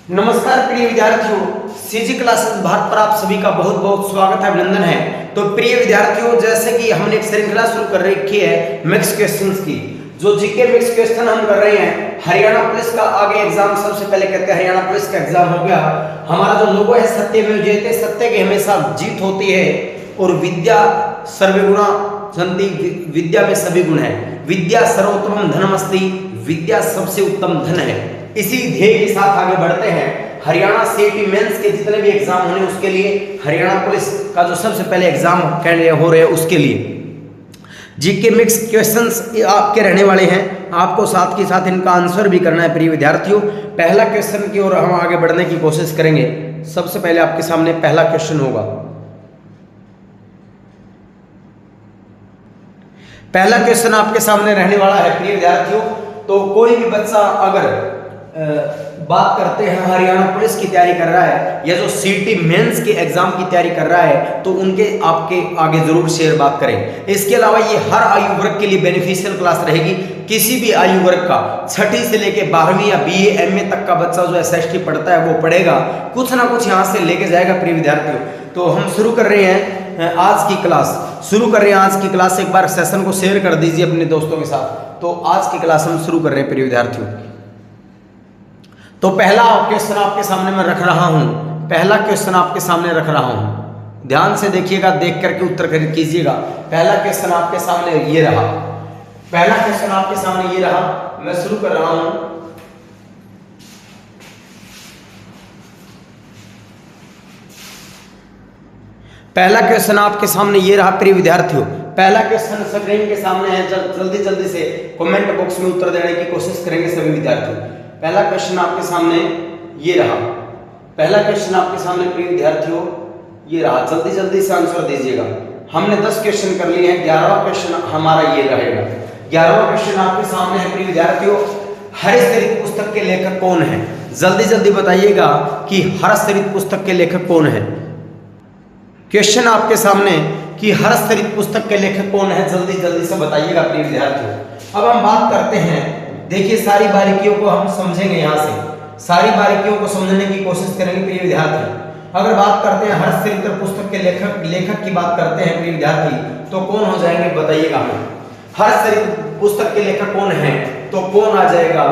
नमस्कार प्रिय विद्यार्थियों, सीजी क्लासेस भारत पर आप सभी का बहुत बहुत स्वागत है, अभिनंदन है। तो प्रिय विद्यार्थियों, जैसे कि हमने एक श्रृंखला शुरू कर रखी है मिक्स क्वेश्चंस की, जो जीके मिक्स क्वेश्चन हम कर रहे हैं। हरियाणा पुलिस का आगे एग्जाम सबसे पहले कहते हैं हरियाणा पुलिस का एग्जाम हो गया। हमारा जो लोगो है सत्यमेव जयते, सत्य की हमेशा जीत होती है और विद्या सर्वगुणा संति, विद्या में सभी गुण है। विद्या सर्वोत्तम धनमस्ति, विद्या सबसे उत्तम धन है। इसी ध्येय के साथ आगे बढ़ते हैं। हरियाणा सीईटी मेंस के जितने भी एग्जाम होने उसके लिए, हरियाणा पुलिस का जो सबसे पहले एग्जाम हो रहे हैं उसके लिए जीके मिक्स क्वेश्चंस आपके रहने वाले हैं। आपको साथ के साथ इनका आंसर भी करना है प्रिय विद्यार्थियों। पहला क्वेश्चन की ओर हम आगे बढ़ने की कोशिश करेंगे। सबसे पहले आपके सामने पहला क्वेश्चन होगा। पहला क्वेश्चन आपके सामने रहने वाला है प्रिय विद्यार्थियों। तो कोई भी बच्चा अगर बात करते हैं हरियाणा पुलिस की तैयारी कर रहा है या जो सीईटी मेंस के एग्जाम की तैयारी कर रहा है, तो उनके आपके आगे जरूर शेयर बात करें। इसके अलावा ये हर आयु वर्ग के लिए बेनिफिशियल क्लास रहेगी। किसी भी आयु वर्ग का 6ठी से लेके 12वीं या बीए एमए तक का बच्चा जो एसएसटी पढ़ता है वो पढ़ेगा, कुछ ना कुछ यहाँ से लेके जाएगा प्रिय विद्यार्थियों। तो हम शुरू कर रहे हैं आज की क्लास, आज की क्लास। एक बार सेशन को शेयर कर दीजिए अपने दोस्तों के साथ। तो आज की क्लास हम शुरू कर रहे हैं प्रिय विद्यार्थियों। तो पहला क्वेश्चन आपके सामने मैं रख रहा हूं, पहला क्वेश्चन आपके सामने रख रहा हूं, ध्यान से देखिएगा, देख करके उत्तर कीजिएगा। पहला क्वेश्चन आपके सामने ये रहा, पहला क्वेश्चन आपके सामने ये रहा। मैं शुरू कर रहा हूं। पहला क्वेश्चन आपके सामने ये रहा प्रिय विद्यार्थियों। पहला क्वेश्चन स्क्रीन के सामने है, जल्दी जल्दी से कमेंट बॉक्स में उत्तर देने की कोशिश करेंगे सभी विद्यार्थी। पहला क्वेश्चन आपके सामने ये रहा, पहला क्वेश्चन आपके सामने प्रिय विद्यार्थियों ये रहा। जल्दी जल्दी से आंसर दीजिएगा। हमने 10 क्वेश्चन कर लिए हैं, 11वां क्वेश्चन हमारा ये रहेगा। 11वां क्वेश्चन आपके सामने है प्रिय विद्यार्थियों। हर्षचरित पुस्तक के लेखक कौन है? जल्दी जल्दी बताइएगा कि हर्षचरित पुस्तक के लेखक कौन है। क्वेश्चन आपके सामने कि हर्षचरित पुस्तक के लेखक कौन है, जल्दी जल्दी से बताइएगा प्रिय विद्यार्थियों। अब हम बात करते हैं, देखिए सारी बारीकियों को हम समझेंगे, यहाँ से सारी बारीकियों को समझने की कोशिश करेंगे प्रिय विद्यार्थी। अगर बात करते हैं हर्षचरित पुस्तक के लेखक की बात करते हैं प्रिय विद्यार्थी, तो कौन हो जाएंगे बताइएगा हमें। हर्षचरित पुस्तक के लेखक कौन है तो कौन आ जाएगा?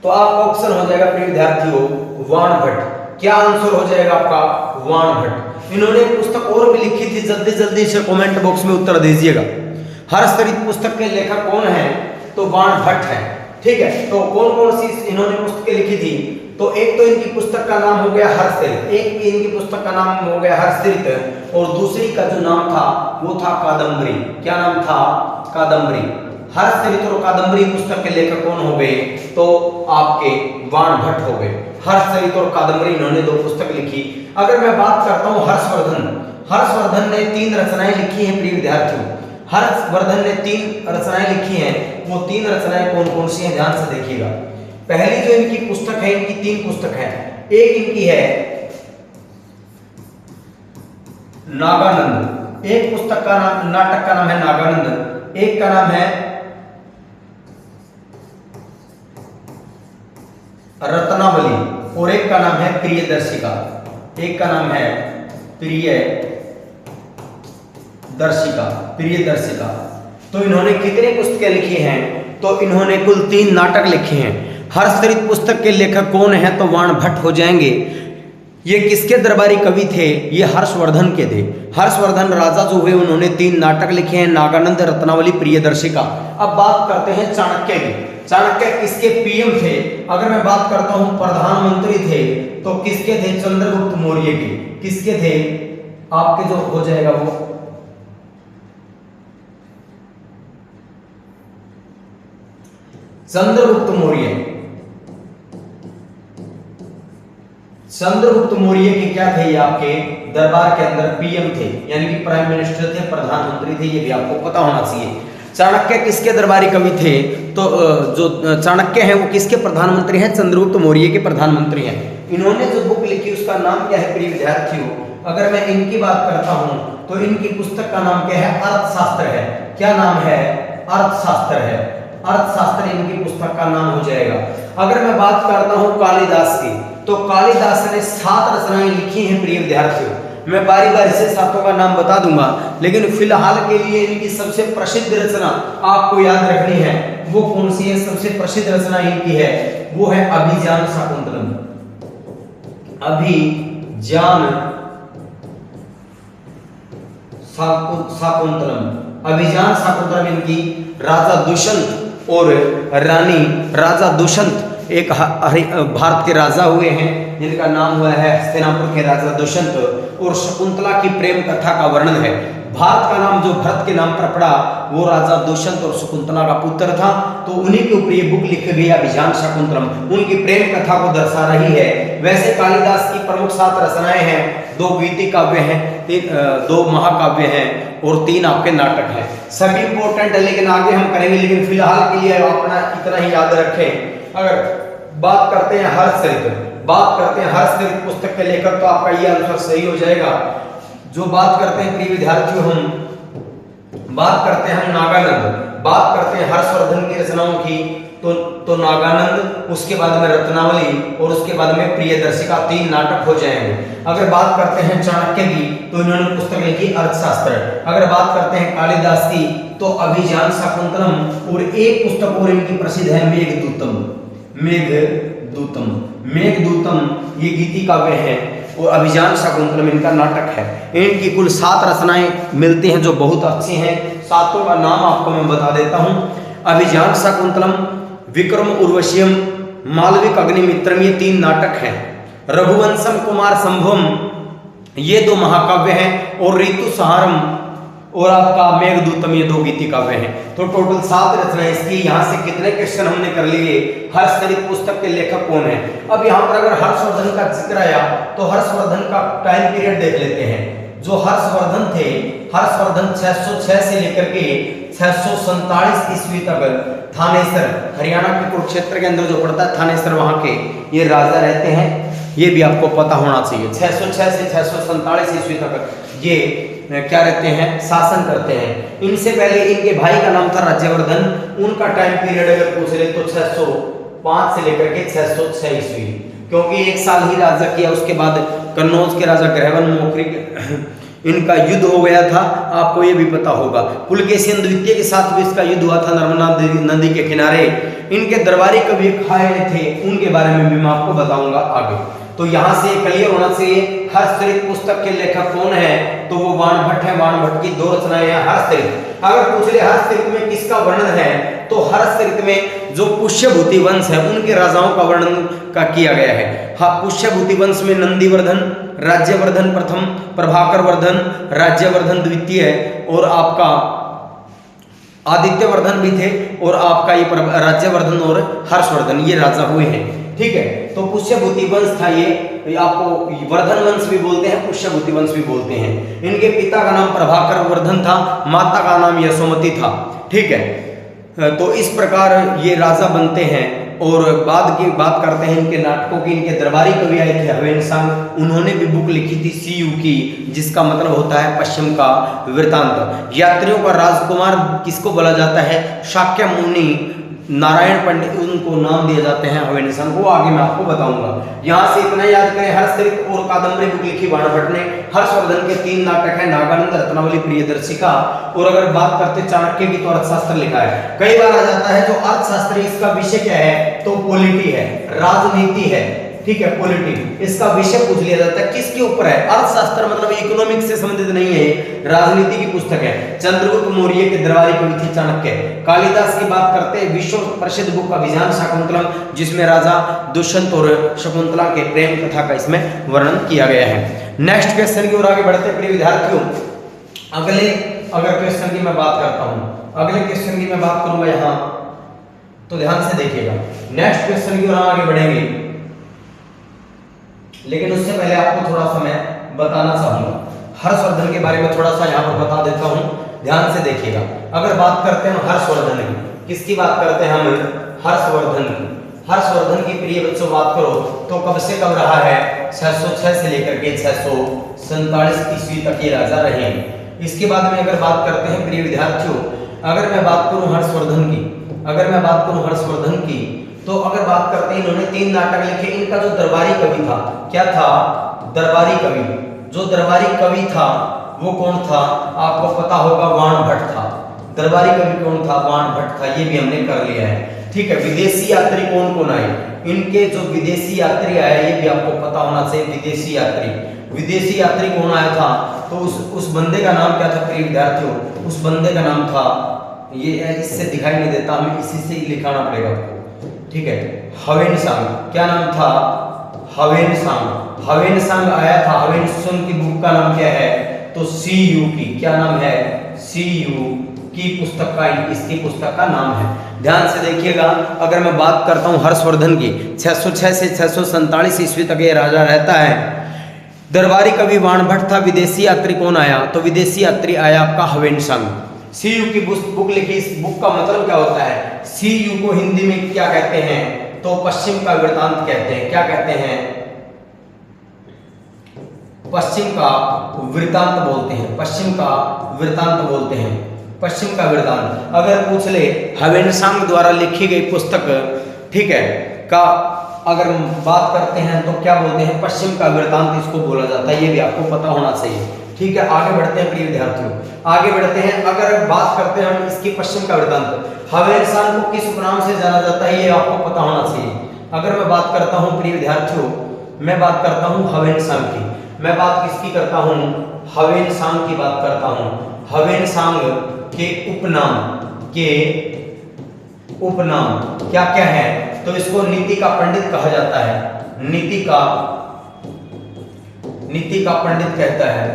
तो आपका ऑप्शन हो जाएगा प्रिय विद्यार्थियों वाण भट्ट। क्या आंसर हो जाएगा आपका? वाण भट्ट। इन्होंने पुस्तक और भी लिखी थी, जल्दी जल्दी से कमेंट बॉक्स में उत्तर दीजिएगा। हर्षचरित पुस्तक के लेखक कौन है तो वाण भट्ट है। ठीक है, तो कौन कौन सी इन्होंने पुस्तकें लिखी थी? तो एक तो इनकी पुस्तक का नाम हो गया हर्षचरित, एक इनकी पुस्तक का नाम हो गया हर्षचरित, और दूसरी का जो नाम था वो था कादम्बरी। क्या नाम था? कादम्बरी। हर्षचरित और कादम्बरी पुस्तक के लेखक कौन हो गए? तो आपके वाण भट्ट हो गए। हर्षचरित और कादम्बरी इन्होंने 2 पुस्तक लिखी। अगर मैं बात करता हूँ हर्षवर्धन ने 3 रचनाएं लिखी हैं प्रिय विद्यार्थियों। हर्षवर्धन ने 3 रचनाएं लिखी हैं। वो 3 रचनाएं कौन कौन सी हैं ध्यान से देखिएगा। पहली जो इनकी पुस्तक है, इनकी 3 पुस्तक है। एक इनकी है नागानंद, एक पुस्तक का नाम, नाटक का नाम है नागानंद, एक का नाम है रत्नावली और एक का नाम है प्रियदर्शिका। एक का नाम है प्रियदर्शिका। तो इन्होंने कितने पुस्तकें लिखी हैं? तो इन्होंने कुल 3 नाटक लिखे हैं। हर्षचरित पुस्तक के लेखक कौन है तो वाण भट्ट हो जाएंगे। ये किसके दरबारी कवि थे? ये हर्षवर्धन के थे। हर्षवर्धन राजा जो हुए उन्होंने 3 नाटक लिखे हैं, नागानंद, रत्नावली, प्रियदर्शिका। अब बात करते हैं चाणक्य की। चाणक्य किसके पीएम थे? अगर मैं बात करता हूं प्रधानमंत्री थे तो किसके थे? चंद्रगुप्त मौर्य के। किसके थे? आपके जो हो जाएगा वो चंद्रगुप्त मौर्य के क्या थे? ये आपके दरबार के अंदर पीएम थे, यानी कि प्राइम मिनिस्टर थे, प्रधानमंत्री थे। ये भी आपको पता होना चाहिए। चाणक्य किसके दरबारी कवि थे? तो जो चाणक्य हैं वो किसके प्रधानमंत्री हैं? चंद्रगुप्त मौर्य के प्रधानमंत्री हैं। इन्होंने जो बुक लिखी उसका नाम क्या है प्रिय विद्यार्थियों? अगर मैं इनकी बात करता हूं तो इनकी पुस्तक का नाम क्या है? अर्थशास्त्र है। क्या नाम है? अर्थशास्त्र है। अर्थशास्त्र इनकी पुस्तक का नाम हो जाएगा। अगर मैं बात करता हूं कालिदास की, तो कालिदास ने 7 रचनाएं लिखी हैं प्रिय विद्यार्थियों। मैं बारी बारी से सातों का नाम बता दूंगा, लेकिन फिलहाल के लिए इनकी सबसे प्रसिद्ध रचना आपको याद रखनी है। वो कौन सी है? सबसे प्रसिद्ध रचना इनकी है वो है अभिज्ञान शाकुंतलम। अभिज्ञान शाकुंतलम, अभिज्ञान शाकुंतलम इनकी राजा दुष्यंत और रानी राजा दुष्यंत एक भारत के राजा हुए हैं जिनका नाम हुआ है हस्तिनापुर के राजा दुष्यंत, और शकुंतला की प्रेम कथा का वर्णन है। भारत का नाम जो भरत के नाम पर पड़ा वो राजा दुष्यंत और शकुंतला का पुत्र था, तो उन्हीं के ऊपर ये बुक लिखी गई अभिज्ञान शाकुंतलम, उनकी प्रेम कथा को दर्शा रही है। वैसे कालिदास की प्रमुख 7 रचनाएं हैं, 2 गीति काव्य हैं, 2 महाकाव्य हैं और 3 आपके नाटक हैं। सभी इंपॉर्टेंट है, लेकिन आगे हम करेंगे, लेकिन फिलहाल के लिए अपना इतना ही याद रखें। अगर बात करते हैं हर्षचरित, बात करते हैं हर्षचरित पुस्तक के लेखक, तो आपका ये आंसर सही हो जाएगा। जो बात करते हैं प्रिय विद्यार्थियों, हम बात करते हैं नागानंद, बात करते हैं हर्षवर्धन की रचनाओं की, तो नागानंद, उसके बाद में रत्नावली और उसके बाद में प्रियदर्शिका, 3 नाटक हो जाएंगे। अगर बात करते हैं चाणक्य की, तो इन्होंने पुस्तक लिखी अर्थशास्त्र। अगर बात करते हैं कालिदास की, तो अभिज्ञान शाकुंतलम, और एक पुस्तक और इनकी प्रसिद्ध है मेघदूतम। मेघदूतम ये गीति काव्य है और अभिज्ञान शाकुंतलम इनका नाटक है। इनकी कुल 7 रचनाएं मिलती हैं जो बहुत अच्छी हैं। 7 का नाम आपको मैं बता देता हूं। अभिज्ञान शाकुंतलम, विक्रम उर्वशीयम, मालविक अग्निमित्रम, ये 3 नाटक हैं। रघुवंशम कुमार संभवम, ये 2 महाकाव्य हैं, और ऋतु सहारम और आपका मेघदूतम, ये 2 गीति काव्य हैं। तो टोटल 7 रचनाएं इसकी। यहाँ से कितने क्वेश्चन हमने कर लिए? हर्षचरित पुस्तक के लेखक कौन है? अब यहाँ पर अगर हर्षवर्धन का जिक्र आया तो हर्षवर्धन का टाइम पीरियड देख लेते हैं। जो हर्षवर्धन थे, हर्षवर्धन 606 से लेकर के 647 ईस्वी तक थानेसर, हरियाणा के कुरुक्षेत्र के अंदर जो पड़ता है थानेसर, वहां के ये राजा रहते हैं। ये भी आपको पता होना चाहिए। 606 से 647 ईस्वी तक ये क्या रहते हैं? शासन करते हैं। इनसे पहले इनके भाई का नाम था राज्यवर्धन। उनका टाइम पीरियड अगर पूछ ले तो 605 से लेकर के 606 ईस्वी, क्योंकि 1 साल ही राजा किया। उसके बाद कन्नौज के राजा ग्रहवन मोखरी इनका युद्ध हो गया था, आपको ये भी पता होगा। पुलकेशिन द्वितीय के साथ भी इसका युद्ध हुआ था नर्मदा नदी के किनारे। इनके दरबारी कवि खाए थे, उनके बारे में भी मैं आपको बताऊंगा आगे। तो यहाँ से क्लियर होना चाहिए हर्षचरित पुस्तक के लेखक कौन है, तो वो बाणभट्ट है। बाणभट्ट की 2 रचनाएं हैं हर्षचरित। अगर पूछ ले हर्षचरित में किसका वर्णन है, तो हर्षचरित में जो पुष्यभूति वंश है उनके राजाओं का वर्णन का किया गया है। हाँ, पुष्यभूति वंश में नंदीवर्धन, राज्यवर्धन प्रथम, प्रभाकर वर्धन, राज्यवर्धन द्वितीय और आपका आदित्यवर्धन भी थे, और आपका ये राज्यवर्धन और हर्षवर्धन ये राजा हुए हैं। ठीक है, तो पुष्यभूति वंश था ये, आपको वर्धन वंश भी बोलते हैं, पुष्यभूति वंश भी बोलते हैं। इनके पिता का नाम प्रभाकर वर्धन था, माता का नाम यशोमती था। ठीक है, तो इस प्रकार ये राजा बनते हैं। और बाद की बात करते हैं इनके नाटकों की। इनके दरबारी कवि आए थे हवेनसांग, उन्होंने भी बुक लिखी थी सीयू की, जिसका मतलब होता है पश्चिम का वृतांत। यात्रियों का राजकुमार किसको बोला जाता है? शाक्य मुनि नारायण पंडित, उनको नाम दिए जाते हैं हवेनसांग को, आगे मैं आपको बताऊंगा। यहाँ से इतना याद करें, हर्षचरित और कादम्बरी बुक लिखी बाणभट्ट ने। हर्षवर्धन के 3 नाटक हैं, नागानंद, रत्नावली, प्रियदर्शिका। और अगर बात करते चाणक्य की, तो अर्थशास्त्र लिखा है। कई बार आ जाता है जो अर्थशास्त्र, इसका विषय क्या है, तो पॉलिटी है, राजनीति है। ठीक है, पॉलिटी इसका विषय पूछ लिया जाता है, किसके ऊपर है? अर्थशास्त्र मतलब इकोनॉमिक्स से संबंधित नहीं है, राजनीति की पुस्तक है। चंद्रगुप्त मौर्य के दरबारी कवि थे चाणक्य। कालिदास की बात करते हैं, विश्व प्रसिद्ध बुक अभिज्ञान शाकुंतलम, जिसमें राजा दुष्यंत और शकुंतला के प्रेम कथा का इसमें वर्णन किया गया है। नेक्स्ट क्वेश्चन की ओर आगे बढ़ते प्रिय विद्यार्थियों। अगर क्वेश्चन की मैं बात करता हूं, अगले क्वेश्चन की मैं बात करूंगा यहाँ, तो ध्यान से देखिएगा। नेक्स्ट क्वेश्चन की ओर आगे बढ़ेंगे, लेकिन उससे पहले आपको थोड़ा सा मैं बताना चाहूंगा हर्षवर्धन के बारे में, थोड़ा सा यहाँ पर बता देता हूँ, ध्यान से देखिएगा। अगर बात करते हैं हर्षवर्धन की, किसकी बात करते हैं हम? हर्षवर्धन की। हर्षवर्धन की प्रिय बच्चों बात करो तो कब से कब रहा है? 606 से लेकर के 647 ईस्वी तक ये राजा रहे हैं। इसके बाद में अगर बात करते हैं प्रिय विद्यार्थियों, अगर मैं बात करूं हर्षवर्धन की, अगर मैं बात करूं हर्षवर्धन की, तो अगर बात करते हैं इन्होंने 3 नाटक लिखे। इनका जो दरबारी कवि था, क्या था? दरबारी कवि। जो दरबारी कवि था वो कौन था? आपको पता होगा, वाण भट्ट था। दरबारी कवि कौन था? वाण भट्ट था। ये भी हमने कर लिया है, ठीक है। विदेशी यात्री कौन कौन आए? इनके जो विदेशी यात्री आए ये भी आपको पता होना चाहिए। विदेशी यात्री, विदेशी यात्री कौन आया था? तो उस बंदे का नाम क्या था प्रिय विद्यार्थियों? उस बंदे का नाम था, ये इससे दिखाई नहीं देता, हमें इसी से ही लिखाना पड़ेगा आपको, ठीक है। हवेनसांग। क्या नाम था? हवेनसांग। हवेनसांग आया था। हवेनसांग की बुक का नाम क्या है? तो सीयू की। क्या नाम है? सीयू की पुस्तक का, इसकी पुस्तक का नाम है। ध्यान से देखिएगा, अगर मैं बात करता हूं हर्षवर्धन की, 606 से 647 ईस्वी तक ये राजा रहता है। दरबारी कवि वाण भट्ट था। विदेशी यात्री कौन आया? तो विदेशी यात्री आया आपका हवेनसांग। सीयू की बुक लिखी। इस बुक का मतलब क्या होता है? सीयू को हिंदी में क्या कहते हैं? तो पश्चिम का वृत्तांत कहते हैं। क्या कहते हैं? पश्चिम का वृत्तांत बोलते हैं। पश्चिम का वृत्तांत बोलते हैं। पश्चिम का वृत्तांत अगर पूछ ले, हवेनसांग द्वारा लिखी गई पुस्तक, ठीक है, का अगर बात करते हैं तो क्या बोलते हैं? पश्चिम का वृत्तांत इसको बोला जाता है। ये भी आपको पता होना चाहिए, ठीक है। आगे बढ़ते हैं प्रिय विद्यार्थियों, आगे बढ़ते हैं। अगर बात करते हैं हम इसकी पश्चिम का वृत्तांत, हवेनसांग को किस उपनाम से जाना जाता है ये आपको पता होना चाहिए। अगर मैं बात करता हूं प्रिय विद्यार्थियों, मैं बात करता हूं हवेनसांग की, मैं बात किसकी करता हूं? हवेनसांग की बात करता हूं। हवेनसांग के उपनाम क्या क्या है? तो इसको नीति का पंडित कहा जाता है। नीति का पंडित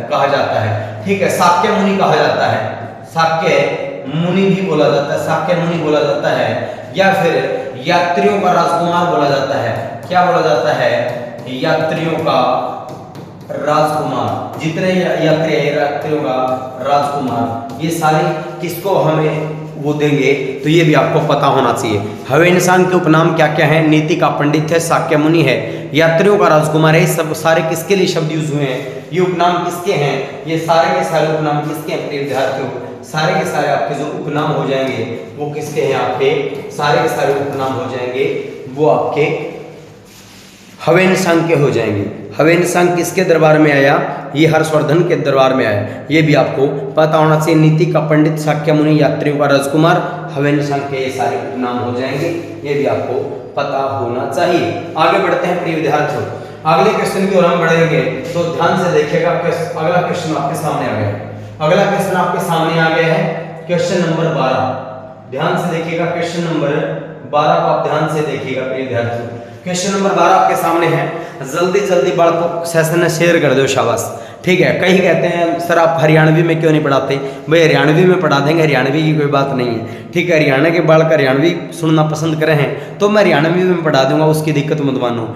कहा जाता है, ठीक है। शाक्य मुनि कहा जाता है। शाक्य मुनि भी बोला जाता है, शाक्य मुनि बोला जाता है, या फिर यात्रियों का राजकुमार बोला जाता है। क्या बोला जाता है? यात्रियों का राजकुमार। जितने यात्री है, यात्रियों का राजकुमार, ये सारे किसको हमें वो देंगे? तो ये भी आपको पता होना चाहिए। हवेनसांग के उपनाम क्या क्या हैं? नीति का पंडित है, शाक्य मुनि है, यात्रियों का राजकुमार है। सब सारे किसके लिए शब्द यूज हुए हैं? ये उपनाम किसके हैं? ये सारे के सारे उपनाम किसके हैं प्रिय विद्यार्थियों? सारे के सारे आपके जो उपनाम हो जाएंगे वो किसके हैं? आपके सारे के सारे उपनाम हो जाएंगे वो आपके हवेनसांग के हो जाएंगे। हवेनसांग किसके दरबार में आया? ये हर्षवर्धन के दरबार में आया। ये भी आपको पता होना चाहिए। नीति का पंडित, शाक्य मुनि, यात्रियों का राजकुमार, हवेनसांग के ये सारे उपनाम हो जाएंगे। ये भी आपको पता होना चाहिए। आगे बढ़ते हैं प्रिय विद्यार्थियों, अगले क्वेश्चन की ओर हम बढ़ेंगे, तो ध्यान से देखिएगा। अगला क्वेश्चन आपके सामने आ गया। अगला क्वेश्चन आपके सामने आ गया है, क्वेश्चन नंबर 12। ध्यान से देखिएगा, क्वेश्चन नंबर 12 को आप ध्यान से देखिएगा प्रिय विद्यार्थियों। क्वेश्चन नंबर 12 आपके सामने है। जल्दी जल्दी बालकों सेशन में शेयर कर दो, शाबाश, ठीक है। कई कहते हैं सर आप हरियाणवी में क्यों नहीं पढ़ाते? भाई हरियाणवी में पढ़ा देंगे, हरियाणवी की कोई बात नहीं है, ठीक है। हरियाणा के बालक हरियाणवी सुनना पसंद करे हैं तो मैं हरियाणवी में पढ़ा दूंगा, उसकी दिक्कत मत मानो,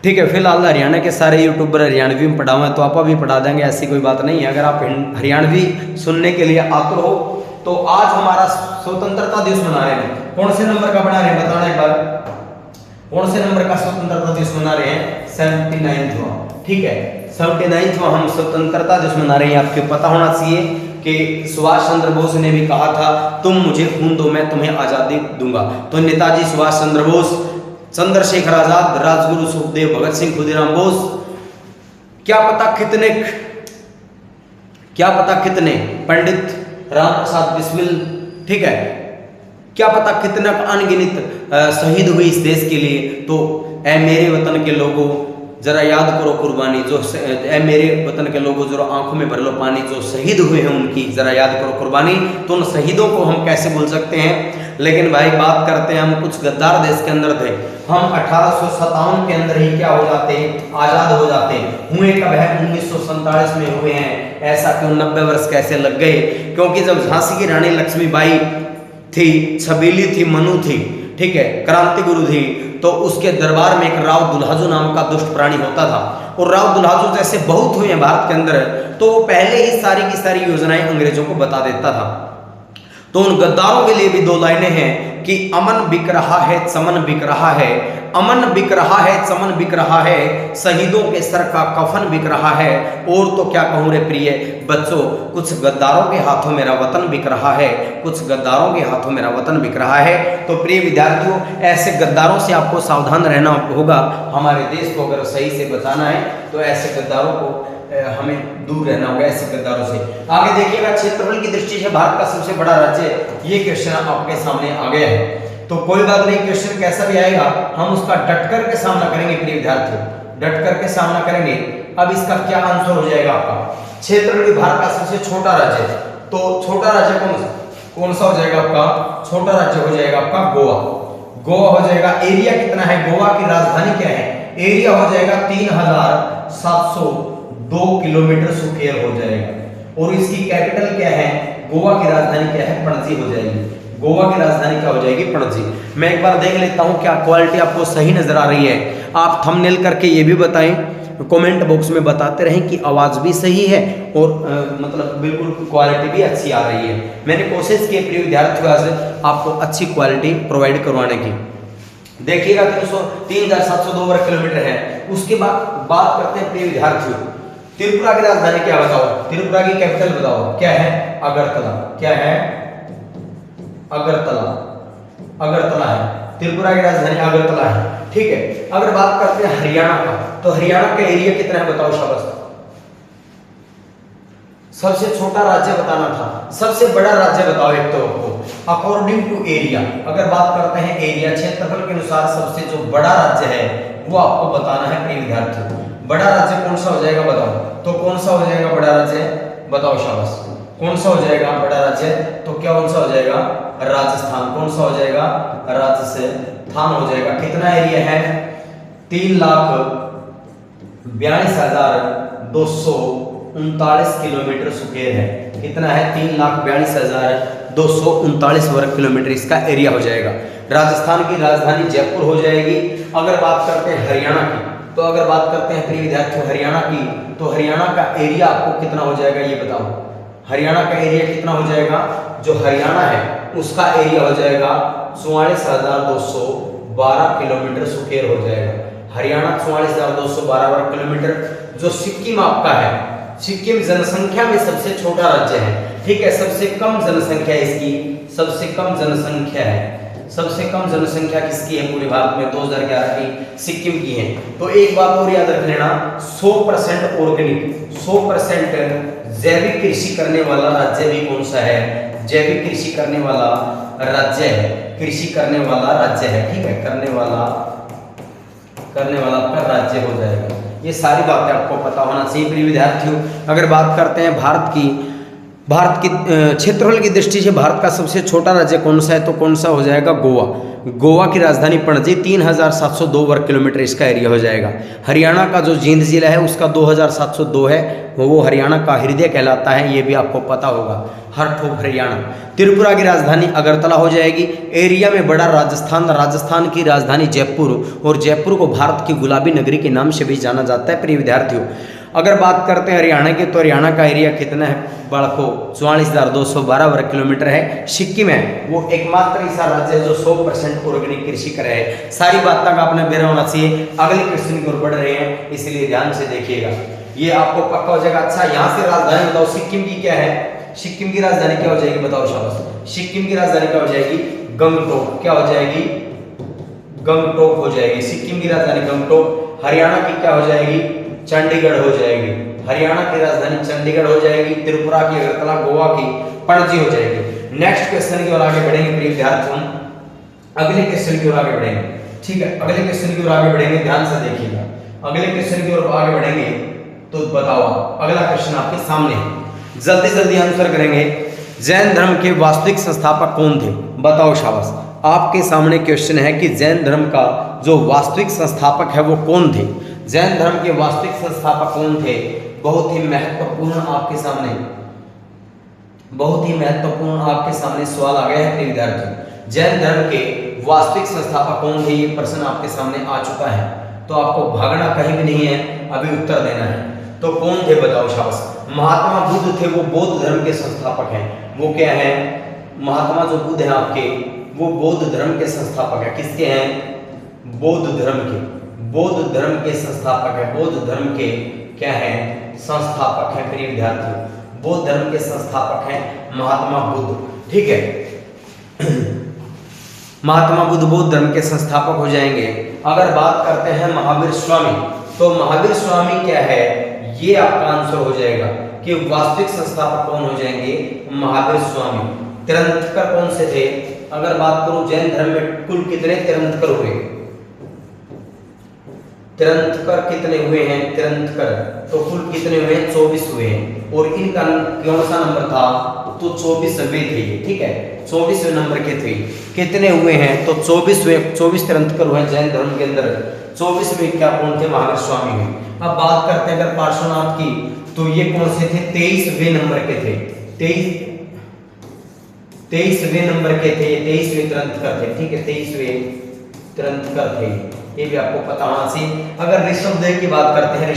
ठीक है। फिलहाल हरियाणा के सारे यूट्यूबर हरियाणवी में पढ़ा हुआ है, तो आप भी पढ़ा देंगे, ऐसी कोई बात नहीं है। अगर आप हरियाणवी सुनने के लिए आतुर हो तो आज हमारा स्वतंत्रता दिवस मना रहे हैं। कौन से नंबर का बना रहे हैं बताना एक बार? कौन से नंबर का स्वतंत्रता दिवस मना रहे हैं? 79वां, ठीक है। 79वां हम स्वतंत्रता दिवस मना रहे हैं। आपको पता होना चाहिए कि सुभाष चंद्र बोस ने भी कहा था तुम मुझे खून दो मैं तुम्हें आजादी दूंगा। तो नेताजी सुभाष चंद्र बोस, चंद्रशेखर आजाद, राजगुरु सुखदेव, भगत सिंह, खुदीराम बोस, क्या पता कितने पंडित राम प्रसाद बिस्मिल, ठीक है, क्या पता कितना अनगिनत शहीद हुए इस देश के लिए। तो ऐ मेरे वतन के लोगों जरा याद करो कुर्बानी, जो ऐ मेरे वतन के लोगों जरा आंखों में भर लो पानी, जो शहीद हुए हैं उनकी जरा याद करो कुर्बानी। तो उन शहीदों को हम कैसे भूल सकते हैं? लेकिन भाई बात करते हैं, हम कुछ गद्दार देश के अंदर थे, हम 1857 के अंदर ही क्या हो जाते? आजाद हो जाते। हुए कब है? 1947 में हुए हैं। ऐसा क्यों 90 वर्ष कैसे लग गए? क्योंकि जब झांसी की रानी लक्ष्मीबाई थी, छबीली थी, मनु थी, ठीक है, क्रांति गुरु थी, तो उसके दरबार में एक राव दुल्हाजू नाम का दुष्ट प्राणी होता था। और राव दुल्हाजू जैसे बहुत हुए हैं भारत के अंदर, तो वो पहले ही सारी की सारी योजनाएं अंग्रेजों को बता देता था। तो उन गद्दारों के लिए भी 2 लाइनें हैं कि अमन बिक रहा है, चमन बिक रहा है, अमन बिक रहा है, चमन बिक रहा है, शहीदों के सर का कफन बिक रहा है, और तो क्या कहूँ रे प्रिय बच्चों, कुछ गद्दारों के हाथों मेरा वतन बिक रहा है, कुछ गद्दारों के हाथों मेरा वतन बिक रहा है। तो प्रिय विद्यार्थियों, ऐसे गद्दारों से आपको सावधान रहना होगा। हमारे देश को अगर सही से बचाना है तो ऐसे गद्दारों को हमें दूर रहना होगा, ऐसे गद्दारों से। आगे देखिएगा, क्षेत्रफल की दृष्टि से भारत का सबसे बड़ा राज्य, ये क्वेश्चन आपके सामने आ गया है। तो कोई बात नहीं, क्वेश्चन कैसा भी आएगा हम उसका डट कर के सामना करेंगे प्रिय विद्यार्थियों, डट कर के सामना करेंगे। अब इसका क्या आंसर हो जाएगा आपका, क्षेत्रफल भारत का सबसे छोटा राज्य, तो छोटा राज्य कौन सा हो जाएगा आपका, छोटा राज्य हो जाएगा आपका गोवा। गोवा हो जाएगा। एरिया कितना है, गोवा की राजधानी क्या है, एरिया हो जाएगा 3702 किलोमीटर स्क्वायर हो जाएगा, और इसकी कैपिटल क्या है, गोवा की राजधानी क्या है, पणजी हो जाएगी। गोवा की राजधानी क्या हो जाएगी, पणजी। मैं एक बार देख लेता हूं क्या क्वालिटी आपको सही नजर आ रही है। आप थंबनेल करके ये भी बताएं, कमेंट बॉक्स में बताते रहें कि आवाज भी सही है और मतलब बिल्कुल क्वालिटी भी अच्छी आ रही है। मैंने कोशिश की प्रिय विद्यार्थियों आज आपको अच्छी क्वालिटी प्रोवाइड करवाने की। देखिएगा 3702 वर्ग किलोमीटर है। उसके बाद बात करते हैं प्रिय विद्यार्थियों, त्रिपुरा की राजधानी क्या बताओ, त्रिपुरा की कैपिटल बताओ, क्या है, अगरतला। क्या है, अगरतला। अगरतला है, त्रिपुरा की राजधानी अगरतला है, ठीक है। अगर बात करते हैं हरियाणा का, तो हरियाणा का एरिया कितना है बताओ शाबाश। सबसे छोटा राज्य बताना था, सबसे बड़ा राज्य बताओ एक तो आपको अकॉर्डिंग टू एरिया। अगर बात करते हैं एरिया, क्षेत्रफल के अनुसार सबसे जो बड़ा राज्य है वो आपको बताना है प्रिय विद्यार्थियों। बड़ा राज्य कौन सा हो जाएगा बताओ, तो कौन सा हो जाएगा बड़ा राज्य बताओ शाबाश, कौन सा हो जाएगा बड़ा राज्य, तो क्या कौन सा हो जाएगा, राजस्थान। कौन सा हो जाएगा, राजस्थान हो जाएगा। कितना एरिया है, 3,42,239 किलोमीटर स्क्वायर है। कितना है, 3,42,239 वर्ग किलोमीटर इसका एरिया हो जाएगा। राजस्थान की राजधानी जयपुर हो जाएगी। अगर बात करते हैं हरियाणा की, तो अगर बात करते हैं प्रिय विद्यार्थियों हरियाणा की, तो हरियाणा का एरिया आपको कितना हो जाएगा ये बताओ। हरियाणा का एरिया कितना हो जाएगा, जो हरियाणा है उसका एरिया हो जाएगा 44,212 किलोमीटर स्क्वायर हो जाएगा। हरियाणा 44,212 वर्ग किलोमीटर। जो सिक्किम आपका है, सिक्किम जनसंख्या में सबसे छोटा राज्य है, ठीक है, सबसे कम जनसंख्या इसकी, सबसे कम जनसंख्या है। सबसे कम जनसंख्या किसकी है पूरे भारत में, 2011 की सिक्किम की है। तो एक बात और याद रख लेना, 100% ऑर्गेनिक, 100% जैविक कृषि करने वाला राज्य भी कौन सा है, जैविक कृषि करने वाला राज्य है, कृषि करने वाला राज्य है, ठीक है, करने वाला आपका राज्य हो जाएगा। ये सारी बातें आपको पता होना चाहिए प्रिय विद्यार्थियों। अगर बात करते हैं भारत की क्षेत्रफल की दृष्टि से भारत का सबसे छोटा राज्य कौन सा है, तो कौन सा हो जाएगा, गोवा। गोवा की राजधानी पणजी, 3,702 वर्ग किलोमीटर इसका एरिया हो जाएगा। हरियाणा का जो जींद जिला है उसका 2,702 है, वो हरियाणा का हृदय कहलाता है, ये भी आपको पता होगा, हर ठोक हरियाणा। त्रिपुरा की राजधानी अगरतला हो जाएगी। एरिया में बड़ा राजस्थान, राजस्थान की राजधानी जयपुर, और जयपुर को भारत की गुलाबी नगरी के नाम से भी जाना जाता है प्रिय विद्यार्थियों। अगर बात करते हैं हरियाणा की, तो हरियाणा का एरिया कितना है बालको, 44,212 वर्ग किलोमीटर है। सिक्किम है वो एकमात्र ऐसा राज्य है जो 100% ऑर्गेनिक कृषि करे है। सारी बातों का आपने बेरा होना चाहिए। अगले क्वेश्चन की ओर बढ़ रहे हैं, इसलिए ध्यान से देखिएगा, ये आपको पक्का हो जाएगा। अच्छा, यहाँ से राजधानी बताओ, सिक्किम की क्या है, सिक्किम की राजधानी क्या हो जाएगी बताओ शाबाश। सिक्किम की राजधानी क्या हो जाएगी, गंगटोक। क्या हो जाएगी, गंगटोक हो जाएगी, सिक्किम की राजधानी गंगटोक। हरियाणा की क्या हो जाएगी, चंडीगढ़ हो जाएगी, हरियाणा की राजधानी चंडीगढ़ हो जाएगी। त्रिपुरा की अगरतला, गोवा की पणजी हो जाएगी। नेक्स्ट क्वेश्चन की ओर आगे बढ़ेंगे प्रिय विद्यार्थियों, अगले क्वेश्चन की ओर आगे बढ़ेंगे, ठीक है, अगले क्वेश्चन की ओर आगे बढ़ेंगे, ध्यान से देखिएगा। अगले क्वेश्चन की ओर आगे बढ़ेंगे तो बताओ, अगला क्वेश्चन आपके सामने है, जल्दी जल्दी आंसर करेंगे। जैन धर्म के वास्तविक संस्थापक कौन थे बताओ शाबाश। आपके सामने क्वेश्चन है कि जैन धर्म का जो वास्तविक संस्थापक है वो कौन थे। जैन धर्म के वास्तविक संस्थापक कौन थे, बहुत ही महत्वपूर्ण आपके सामने, बहुत ही महत्वपूर्ण आपके सामने सवाल आ गया है प्रिय विद्यार्थियों। जैन धर्म के वास्तविक संस्थापक कौन थे, ये प्रश्न आपके सामने आ चुका है, तो आपको भागना कहीं भी नहीं है, अभी उत्तर देना है। तो कौन थे बताओ शाबाश। महात्मा बुद्ध थे, वो बौद्ध धर्म के संस्थापक हैं। वो क्या है, महात्मा जो बुद्ध हैं आपके, वो बौद्ध धर्म के संस्थापक है। किसके हैं, बौद्ध धर्म के संस्थापक है। बौद्ध धर्म के क्या है? संस्थापक है प्रिय विद्यार्थियों। बौद्ध धर्म के संस्थापक हैं महात्मा बुद्ध। ठीक है, महात्मा बुद्ध बौद्ध धर्म के संस्थापक हो जाएंगे। अगर बात करते हैं महावीर स्वामी, तो महावीर स्वामी क्या है? ये आपका आंसर हो जाएगा कि वास्तविक संस्थापक कौन हो जाएंगे? महावीर स्वामी। तीर्थंकर कौन से थे? अगर बात करूं जैन धर्म में कुल कितने तीर्थंकर हुए? तीर्थंकर कितने हुए हैं? तीर्थंकर तो कुल कितने हुए हैं? 24 हुए हैं। और इनका कौन सा नंबर था? तो 24वें थे। ठीक है, 24वें नंबर के थे। कितने हुए हैं? तो 24 तीर्थंकर हुए जैन धर्म के अंदर। 24वें क्या कौन थे? महावीर स्वामी हुए। अब बात करते हैं अगर पार्श्वनाथ की, तो ये कौन से थे? 23वें नंबर के थे। 23वें नंबर के थे, 23वें तीर्थंकर थे। ठीक है, 23वें तीर्थंकर थे, ये भी आपको पता होना चाहिए। अगर ऋषभदेव की बात करते हैं,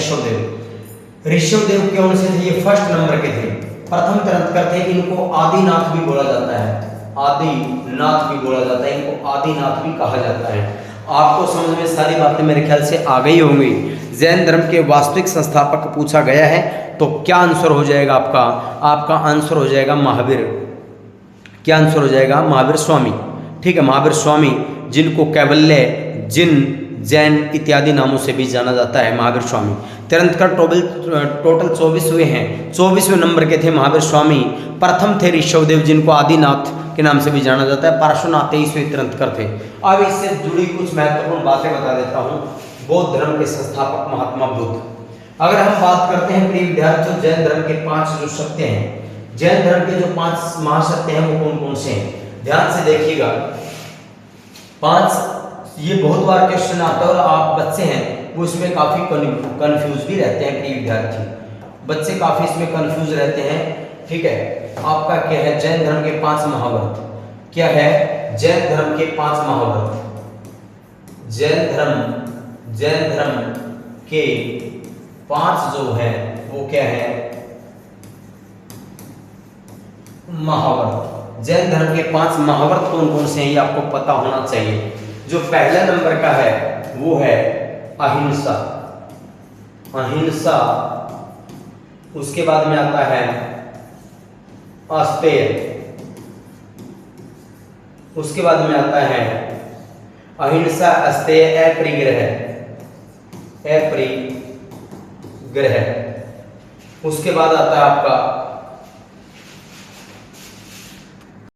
ऋषभदेव कौन से थे? ये फर्स्ट नंबर के थे, प्रथम तीर्थंकर थे। इनको आदिनाथ भी बोला जाता है, आदिनाथ भी बोला जाता है, इनको आदिनाथ भी कहा जाता है। आपको समझ में सारी बातें मेरे ख्याल से आ गई होंगी। जैन धर्म के वास्तविक संस्थापक पूछा गया है, तो क्या आंसर हो जाएगा आपका? आपका आंसर हो जाएगा महावीर। क्या आंसर हो जाएगा? महावीर स्वामी। ठीक है, महावीर स्वामी, जिनको कैवल्य, जिन, जैन इत्यादि नामों से भी जाना जाता है, महावीर स्वामी। तीर्थंकर टोटल 24 हुए हैं। 24वें नंबर के थे महावीर स्वामी। प्रथम थे ऋषभदेव, जिनको आदिनाथ के नाम से भी जाना जाता है। पार्श्वनाथ 23वें तीर्थंकर थे। अब इससे जुड़ी कुछ महत्वपूर्ण बातें बता देता हूँ। बौद्ध धर्म के संस्थापक महात्मा बुद्ध। अगर हम बात करते हैं प्रिय विद्यार्थियों, जैन धर्म के 5 जो सत्य हैं, जैन धर्म के जो 5 महासत्य हैं वो कौन कौन से हैं? ध्यान से देखिएगा। 5, ये बहुत बार क्वेश्चन आता है और आप बच्चे हैं वो इसमें काफी कंफ्यूज भी रहते हैं प्रिय विद्यार्थी। बच्चे काफी इसमें कंफ्यूज रहते हैं। ठीक है, आपका क्या है? जैन धर्म के 5 महाव्रत। क्या है? जैन धर्म के 5 महाव्रत। जैन धर्म के 5 जो है वो क्या है? महाव्रत। जैन धर्म के 5 महाव्रत कौन कौन से हैं ये आपको पता होना चाहिए। जो पहला नंबर का है वो है अहिंसा। उसके बाद में आता है अस्तेय। उसके बाद में आता है अहिंसा, अस्तेय, अपरिग्रह। उसके बाद आता है आपका